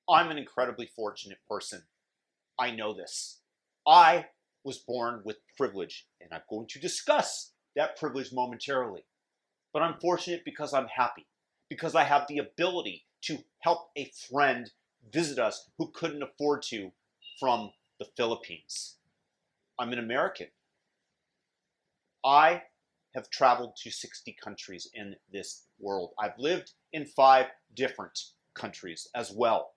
I'm an incredibly fortunate person. I know this. I was born with privilege, and I'm going to discuss that privilege momentarily. But I'm fortunate because I'm happy, because I have the ability to help a friend visit us who couldn't afford to from the Philippines. I'm an American. I have traveled to 60 countries in this world. I've lived in 5 different countries as well.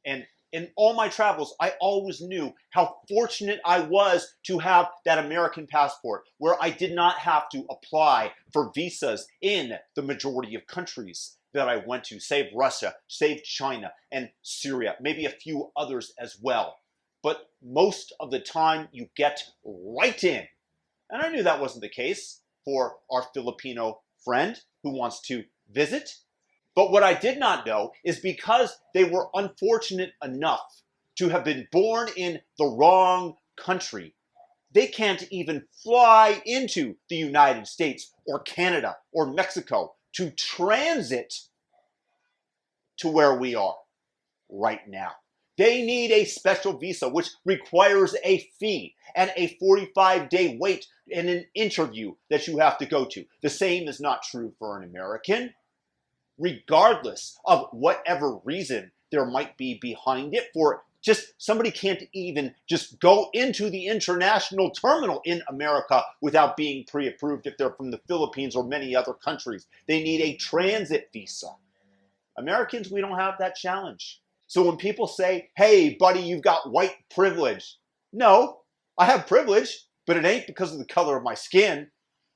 And in all my travels, I always knew how fortunate I was to have that American passport where I did not have to apply for visas in the majority of countries that I went to, save Russia, save China, and Syria, maybe a few others as well. But most of the time, you get right in. And I knew that wasn't the case for our Filipino friend who wants to visit. But what I did not know is because they were unfortunate enough to have been born in the wrong country, they can't even fly into the United States or Canada or Mexico to transit to where we are right now. They need a special visa, which requires a fee and a 45-day wait and an interview that you have to go to. The same is not true for an American. Regardless of whatever reason there might be behind it, for just somebody can't even just go into the international terminal in America without being pre-approved if they're from the Philippines or many other countries. They need a transit visa. Americans, we don't have that challenge. So when people say, hey, buddy, you've got white privilege. No, I have privilege, but it ain't because of the color of my skin.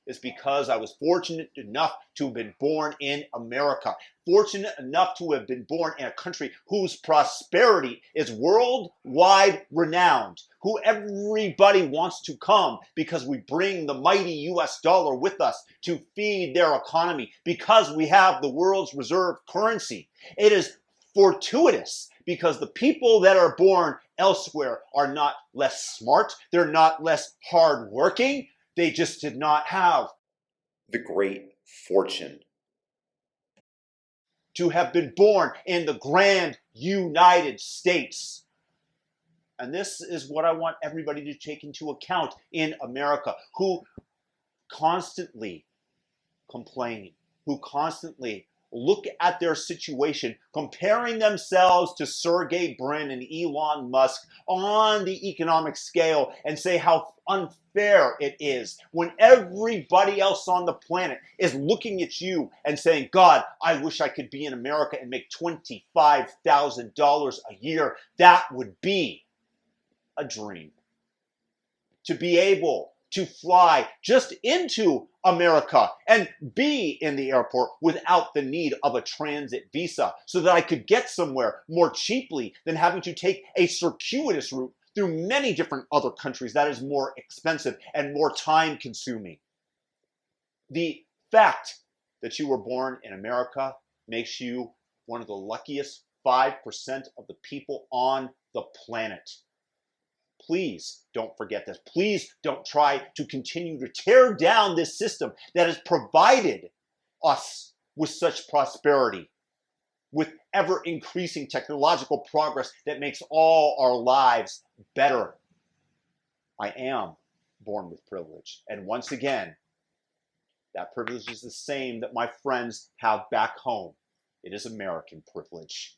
Is because I was fortunate enough to have been born in America. Fortunate enough to have been born in a country whose prosperity is worldwide renowned. Who everybody wants to come because we bring the mighty US dollar with us to feed their economy. Because we have the world's reserve currency. It is fortuitous because the people that are born elsewhere are not less smart. They're not less hardworking. They just did not have the great fortune to have been born in the grand United States. And this is what I want everybody to take into account in America, who constantly complain, who constantly look at their situation, comparing themselves to Sergey Brin and Elon Musk on the economic scale and say how unfair it is when everybody else on the planet is looking at you and saying, God, I wish I could be in America and make $25,000 a year. That would be a dream. To be able to fly just into America and be in the airport without the need of a transit visa so that I could get somewhere more cheaply than having to take a circuitous route through many different other countries that is more expensive and more time consuming. The fact that you were born in America makes you one of the luckiest 5% of the people on the planet. Please don't forget this. Please don't try to continue to tear down this system that has provided us with such prosperity, with ever-increasing technological progress that makes all our lives better. I am born with privilege. And once again, that privilege is the same that my friends have back home. It is American privilege.